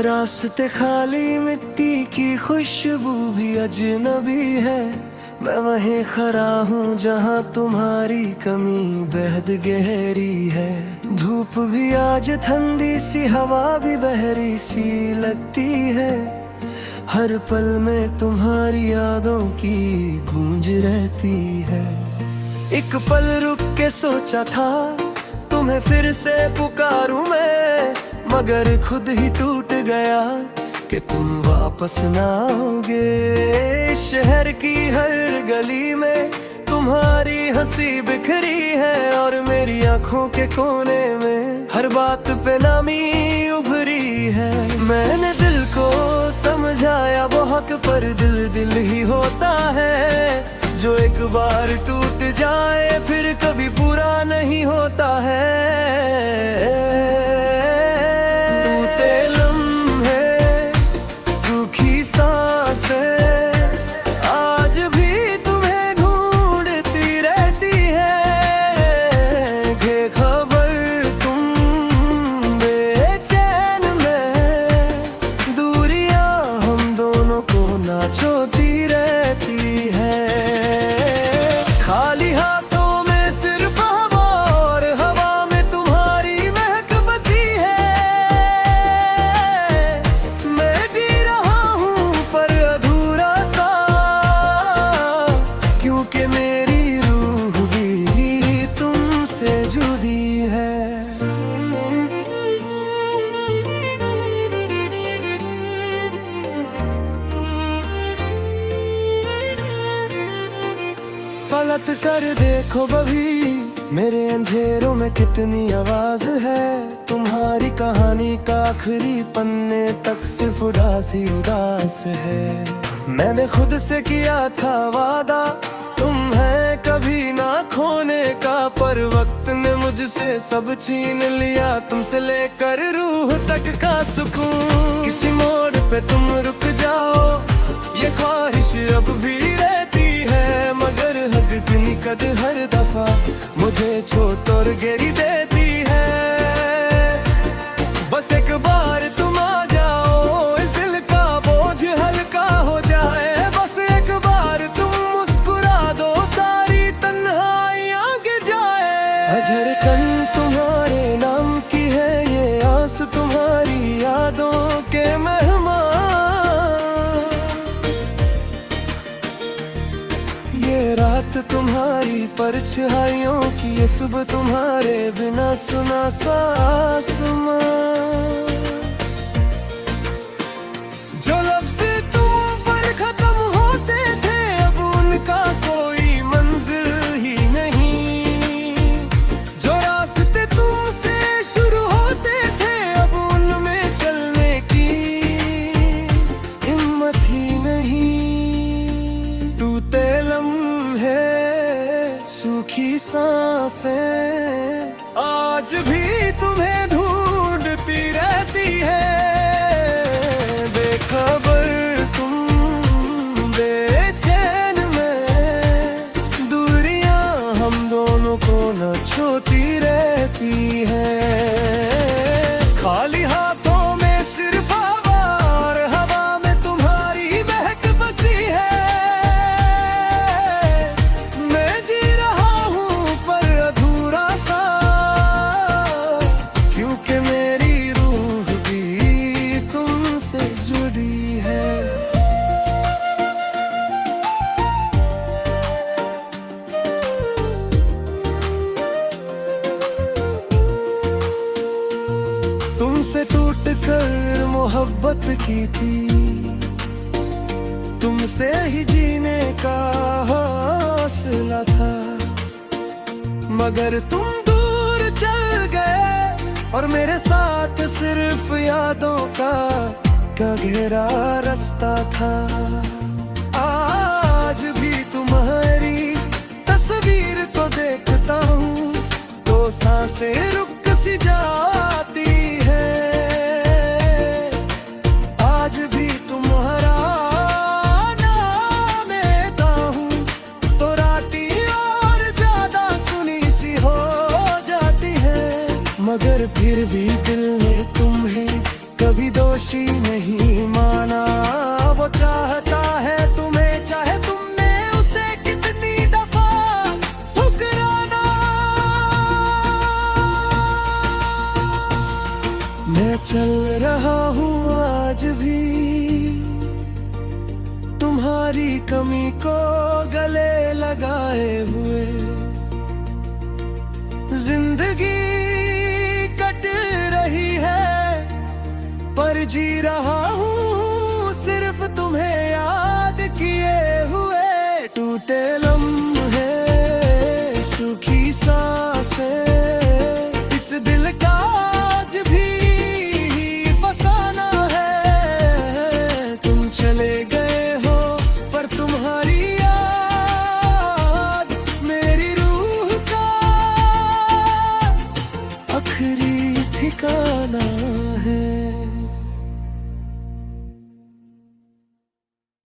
रास्ते खाली, मिट्टी की खुशबू भी अजनबी है। मैं वहीं खड़ा हूँ जहाँ तुम्हारी कमी बेहद गहरी है। धूप भी आज ठंडी सी, हवा भी बहरी सी लगती है। हर पल में तुम्हारी यादों की गूंज रहती है। एक पल रुक के सोचा था तुम्हें फिर से पुकारूं मैं, मगर खुद ही टूट गया कि तुम वापस ना आओगे। शहर की हर गली में तुम्हारी हंसी बिखरी है, और मेरी आंखों के कोने में हर बात पे नामी उभरी है। मैंने दिल को समझाया बहुत, पर दिल दिल ही होता है। जो एक बार टूट जाए फिर कभी पूरा नहीं होता है। टूटे लम्हे, सूखी सांसें, आज भी तुम्हें ढूंढती रहती है। बेखबर तुम बेचैन में, दूरियां हम दोनों को नाचोती रहती है। खाली हाथों में सिर्फ हवा, और हवा में तुम्हारी महक बसी है। मैं जी रहा हूँ पर अधूरा सा, क्योंकि मेरी रूह भी तुमसे जुड़ी है। पलट कर देखो बभी, मेरे अंधेरों में कितनी आवाज है। तुम्हारी कहानी का आखिरी पन्ने तक सिर्फ उदासी उदास है। मैंने खुद से किया था वादा, तुम है कभी ना खोने का, पर वक्त ने मुझसे सब छीन लिया, तुमसे लेकर रूह तक का सुकून। किसी मोड़ पे तुम रुक जाओ, ये ख्वाहिश अब भी रहती है, मगर हद हर दफा मुझे चोट और गिरी देती है। बस एक बार तुम आ जाओ, इस दिल का बोझ हल्का हो जाए। बस एक बार तुम मुस्कुरा दो, सारी तन्हाइयां गिर जाए। धड़कन तुम्हारे नाम की है, ये आस तुम्हारी यादों के मेहमान। ये रात तुम्हारी परछाइयों की, ये सुबह तुम्हारे बिना सुना सा आसमां। जो लफ्ज़ तुम पर खत्म होते थे, अब उनका कोई मंजिल ही नहीं। जो रास्ते तुमसे शुरू होते थे, अब उनमें चलने की हिम्मत ही नहीं। टूटे लम्हे, सूखी सांसें, आज भी तुम्हें ढूंढती रहती है। बेखबर तुम बेचैन में, दूरियां हम दोनों को न छोती रहती है। खाली हाथों में सिर्फ हवा, और हवा में तुम्हारी महक बसी है। मैं जी रहा हूँ पर अधूरा सा, क्योंकि मेरी रूह भी तुमसे जुड़ी है। तुमसे टूट कर मोहब्बत की थी, तुमसे ही जीने का हौसला था, मगर तुम दूर चल गए, और मेरे साथ सिर्फ यादों का गहरा रास्ता था। आज भी तुम्हारी तस्वीर को देखता हूँ, तो सांसें रुक सी जाती है। आज भी तुम्हारा नाम लेता हूँ, तो राती और ज्यादा सुनी सी हो जाती है। मगर फिर भी दिल ने तुम्हें कभी दोषी तुम्हारी कमी को गले लगाए हुए जिंदगी कट रही है, पर जी रहा हूँ सिर्फ तुम्हें याद किए हुए। टूटे लम्हे, सूखी सांसें, इस दिल का आज भी फसाना है। तुम चले गए हो पर तुम्हारी याद मेरी रूह का आखिरी ठिकाना